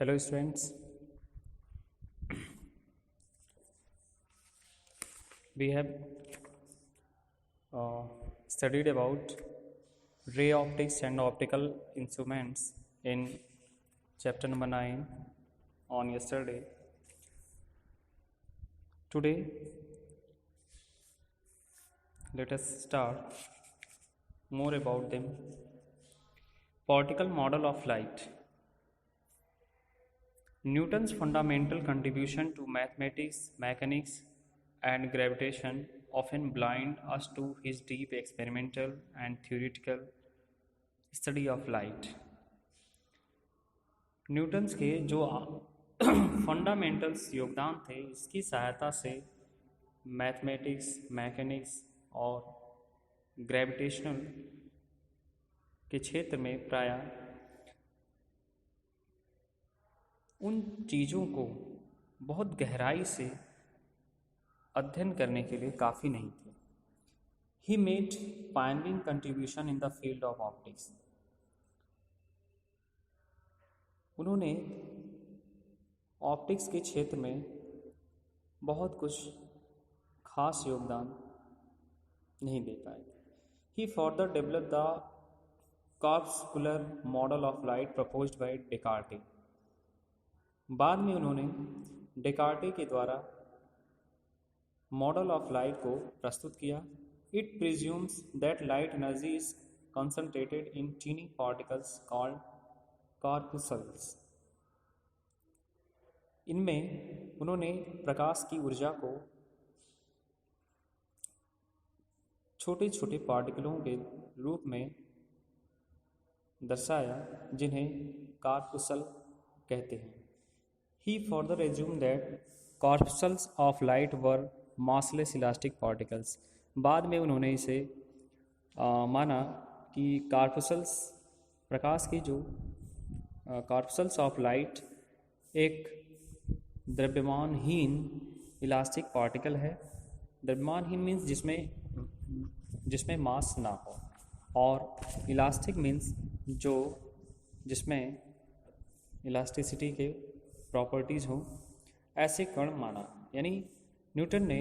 Hello students, we have uh, studied about ray optics and optical instruments in chapter number 9 on yesterday. Today, let us start more about them. Particle model of light. Newton's fundamental contribution to mathematics, mechanics, and gravitation often blind us to his deep experimental and theoretical study of light. Newton's के जो fundamentals योगदान थे, इसकी सहायता से mathematics, mechanics और gravitational के क्षेत्र में प्रायः उन चीज़ों को बहुत गहराई से अध्ययन करने के लिए काफ़ी नहीं थे. He made pioneering contribution in the field of optics. उन्होंने ऑप्टिक्स के क्षेत्र में बहुत कुछ खास योगदान नहीं दे पाए. He further develop the corpuscular model of light proposed by Descartes. बाद में उन्होंने डेकार्टे के द्वारा मॉडल ऑफ लाइट को प्रस्तुत किया. It presumes that light energy is concentrated in tiny particles called corpuscles. इनमें उन्होंने प्रकाश की ऊर्जा को छोटे छोटे पार्टिकलों के रूप में दर्शाया, जिन्हें कॉर्पुसल कहते हैं. He further assumed that corpuscles of light were massless elastic particles. बाद में उन्होंने इसे माना कि कॉर्पसल्स प्रकाश की जो कॉर्पसल्स ऑफ लाइट एक द्रव्यमानहीन इलास्टिक पार्टिकल है. द्रव्यमानहीन मीन्स जिसमें मास ना हो, और इलास्टिक मीन्स जिसमें इलास्टिसिटी के प्रॉपर्टीज़ हो, ऐसे कण माना. यानी न्यूटन ने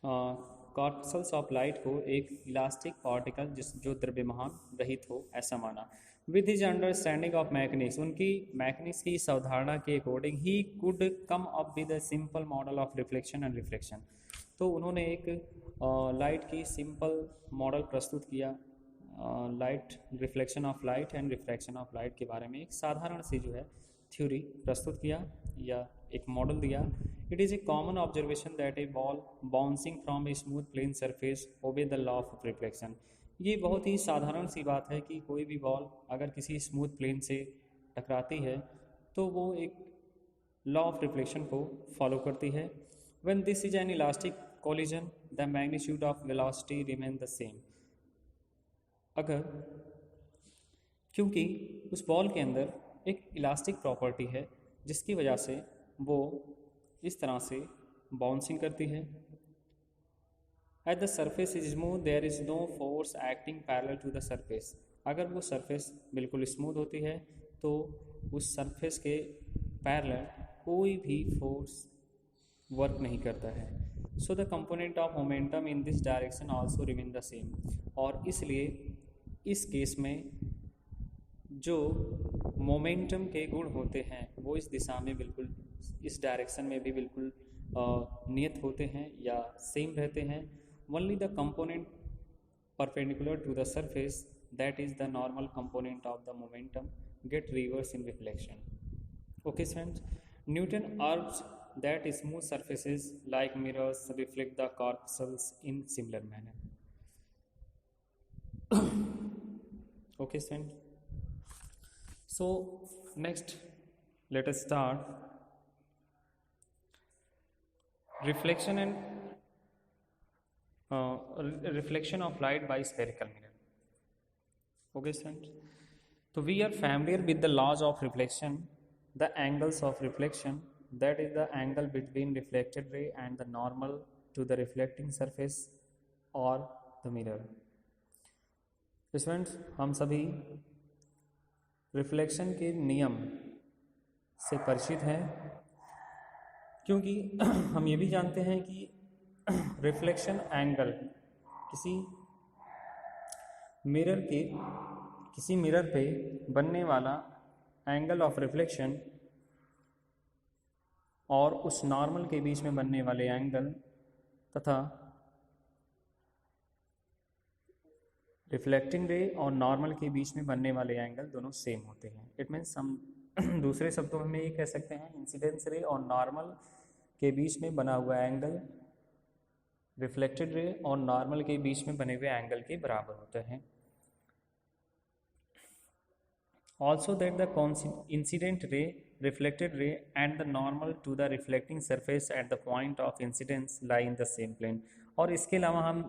कॉर्पसल्स ऑफ लाइट को एक इलास्टिक पार्टिकल जो द्रव्यमान रहित हो, ऐसा माना. With his understanding of mechanics, उनकी मैकेनिक्स की इस अवधारणा के according, he could come up with a simple model of reflection and reflection. तो उन्होंने एक लाइट की सिंपल मॉडल प्रस्तुत किया, light reflection of light and refraction of light के बारे में एक साधारण सी जो है थ्योरी प्रस्तुत किया या एक मॉडल दिया. It is a common observation that a ball bouncing from a smooth plane surface obey the law of reflection. ये बहुत ही साधारण सी बात है कि कोई भी बॉल अगर किसी स्मूथ प्लेन से टकराती है तो वो एक लॉ ऑफ रिफ्लेक्शन को फॉलो करती है. When this is an elastic collision the magnitude of velocity remain the same. अगर क्योंकि उस बॉल के अंदर एक इलास्टिक प्रॉपर्टी है जिसकी वजह से वो इस तरह से बाउंसिंग करती है. At the surface is smooth there is no force acting parallel to the surface. अगर वो सरफेस बिल्कुल स्मूथ होती है तो उस सरफेस के पैरेलल कोई भी फोर्स वर्क नहीं करता है. So the component of momentum in this direction also remain the same. और इसलिए इस केस में जो मोमेंटम के गुण होते हैं वो इस दिशा में बिल्कुल, इस डायरेक्शन में भी बिल्कुल नियत होते हैं या सेम रहते हैं. Only the component perpendicular to the surface, that is the normal component of the momentum, get reverse in reflection. Okay friends, Newton argues that smooth surfaces like mirrors reflect the corpuscles in similar manner. Okay friends, so next let us start reflection and reflection of light by spherical mirror. Okay friends, so we are familiar with the laws of reflection, the angles of reflection, that is the angle between reflected ray and the normal to the reflecting surface or the mirror. Students, हम सभी reflection के नियम से परिचित हैं, क्योंकि हम ये भी जानते हैं कि रिफ्लेक्शन एंगल किसी मिरर पे बनने वाला एंगल ऑफ रिफ्लेक्शन और उस नॉर्मल के बीच में बनने वाले एंगल तथा रिफ्लेक्टिंग रे और नॉर्मल के बीच में बनने वाले एंगल दोनों सेम होते हैं। इट मीन्स हम दूसरे शब्दों में ये कह सकते हैं इंसिडेंस रे और नॉर्मल के बीच में बना हुआ एंगल रिफ्लेक्टेड रे और नॉर्मल के बीच में बने हुए एंगल के बराबर होते हैं। Also that the incident ray, reflected ray and the normal to the reflecting surface at the point of incidence lie in the same plane। और इसके अलावा हम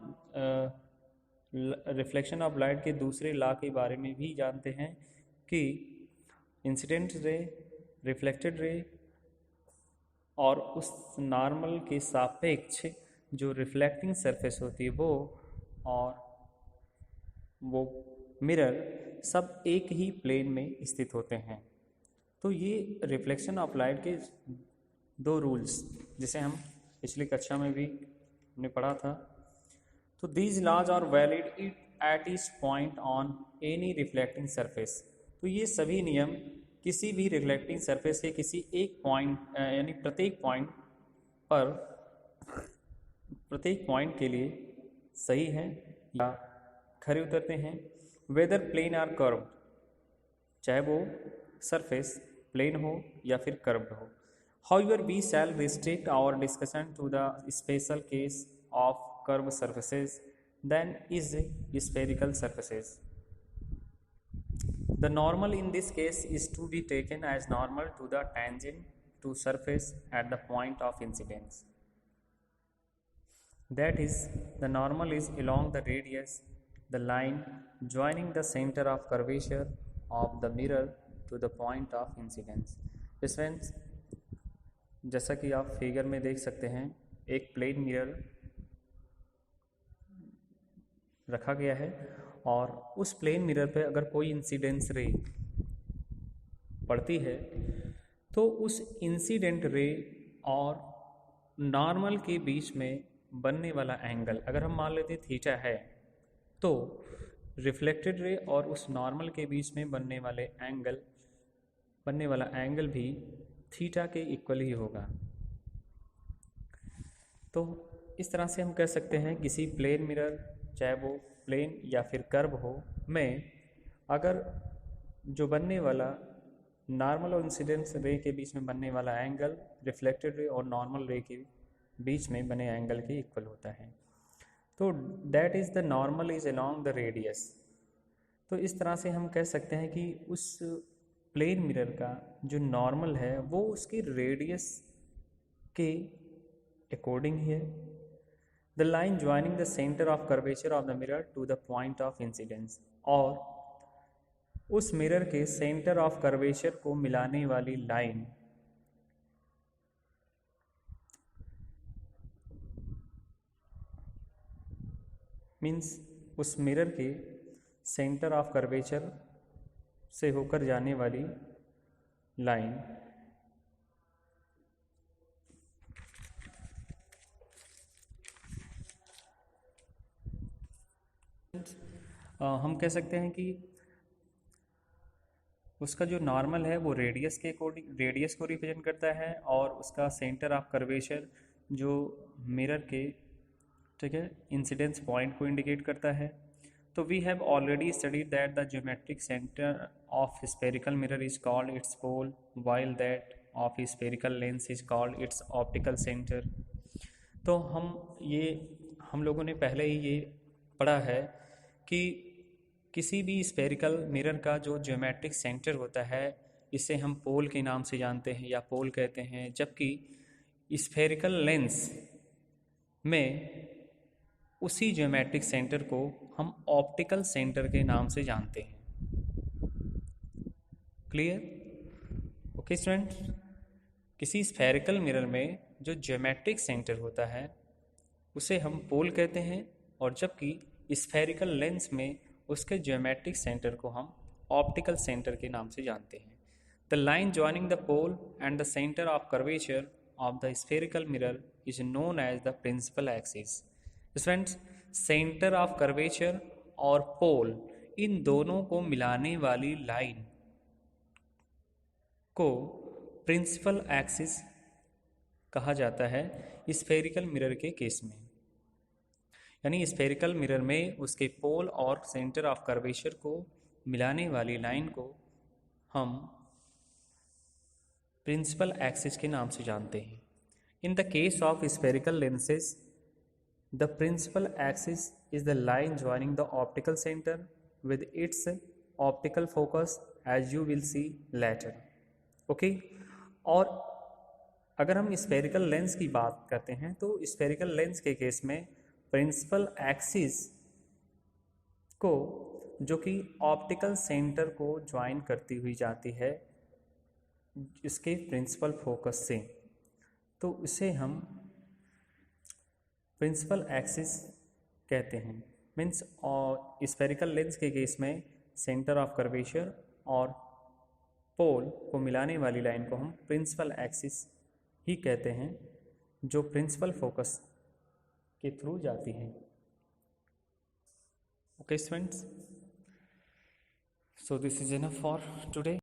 रिफ्लेक्शन ऑफ लाइट के दूसरे लॉ के बारे में भी जानते हैं कि इंसिडेंट रे, रिफ्लेक्टेड रे और उस नॉर्मल के सापेक्ष जो रिफ्लेक्टिंग सरफेस होती है वो और वो मिरर सब एक ही प्लेन में स्थित होते हैं। तो ये रिफ्लेक्शन ऑफ लाइट के दो रूल्स जिसे हम पिछली कक्षा में भी हमने पढ़ा था। तो these laws are valid at each point on any reflecting surface. तो ये सभी नियम किसी भी रिफ्लेक्टिंग सरफेस के किसी एक पॉइंट यानी प्रत्येक पॉइंट के लिए सही है या खरे उतरते हैं। वेदर प्लेन आर कर्व, चाहे वो सरफेस प्लेन हो या फिर कर्व्ड हो। However we shall restrict our discussion to the special case of curve surfaces than is spherical surfaces. The normal in this case is to be taken as normal to the tangent to surface at the point of incidence. That is, the normal is along the radius, the line joining the center of curvature of the mirror to the point of incidence. Friends, जैसा कि आप figure में देख सकते हैं, एक plane mirror रखा गया है और उस प्लेन मिरर पे अगर कोई इंसिडेंस रे पड़ती है तो उस इंसिडेंट रे और नॉर्मल के बीच में बनने वाला एंगल अगर हम मान लेते थीटा है तो रिफ्लेक्टेड रे और उस नॉर्मल के बीच में बनने वाला एंगल भी थीटा के इक्वल ही होगा। तो इस तरह से हम कह सकते हैं किसी प्लेन मिरर, चाहे वो प्लेन या फिर कर्व हो, में अगर जो बनने वाला नॉर्मल और इंसिडेंस रे के बीच में बनने वाला एंगल रिफ्लेक्टेड रे और नॉर्मल रे के बीच में बने एंगल के इक्वल होता है तो that is the normal is along the radius. तो इस तरह से हम कह सकते हैं कि उस प्लेन मिरर का जो नॉर्मल है वो उसके रेडियस के अकॉर्डिंग ही है। The line joining the centre of curvature of the mirror to the point of incidence, और उस मिरर के सेंटर ऑफ कर्वेचर को मिलाने वाली लाइन मीन्स उस मिरर के सेंटर ऑफ कर्वेचर से होकर जाने वाली लाइन हम कह सकते हैं कि उसका जो नॉर्मल है वो रेडियस के अकॉर्डिंग रेडियस को रिप्रेजेंट करता है और उसका सेंटर ऑफ कर्वेचर जो मिरर के ठीक है इंसिडेंस पॉइंट को इंडिकेट करता है। तो we have already studied that the geometric centre of spherical mirror is called its pole while that of spherical lens is called its optical centre. तो हम लोगों ने पहले ही ये पढ़ा है कि किसी भी स्फेरिकल मिरर का जो ज्योमेट्रिक सेंटर होता है इसे हम पोल के नाम से जानते हैं या पोल कहते हैं, जबकि स्फेरिकल लेंस में उसी ज्योमेट्रिक सेंटर को हम ऑप्टिकल सेंटर के नाम से जानते हैं। क्लियर? ओके स्टूडेंट्स, किसी स्फेरिकल मिरर में जो ज्योमेट्रिक सेंटर होता है उसे हम पोल कहते हैं और जबकि स्फेरिकल लेंस में उसके ज्योमेट्रिक सेंटर को हम ऑप्टिकल सेंटर के नाम से जानते हैं। The line joining the pole and the centre of curvature of the spherical mirror is known as the principal axis. Friends, centre of curvature और पोल, इन दोनों को मिलाने वाली लाइन को प्रिंसिपल एक्सिस कहा जाता है स्फेरिकल मिरर के केस में। यानी स्फेरिकल मिरर में उसके पोल और सेंटर ऑफ कर्वेचर को मिलाने वाली लाइन को हम प्रिंसिपल एक्सिस के नाम से जानते हैं। In the case of spherical lenses, the principal axis is the line joining the optical centre with its optical focus as you will see later. Okay, और अगर हम स्फेरिकल लेंस की बात करते हैं तो स्फेरिकल लेंस के केस में प्रिंसिपल एक्सिस को, जो कि ऑप्टिकल सेंटर को ज्वाइन करती हुई जाती है इसके प्रिंसिपल फोकस से, तो इसे हम प्रिंसिपल एक्सिस कहते हैं। मीन्स और स्फेरिकल लेंस के केस में सेंटर ऑफ कर्वेचर और पोल को मिलाने वाली लाइन को हम प्रिंसिपल एक्सिस ही कहते हैं, जो प्रिंसिपल फोकस के थ्रू जाती है। Okay friends, so this is enough for today.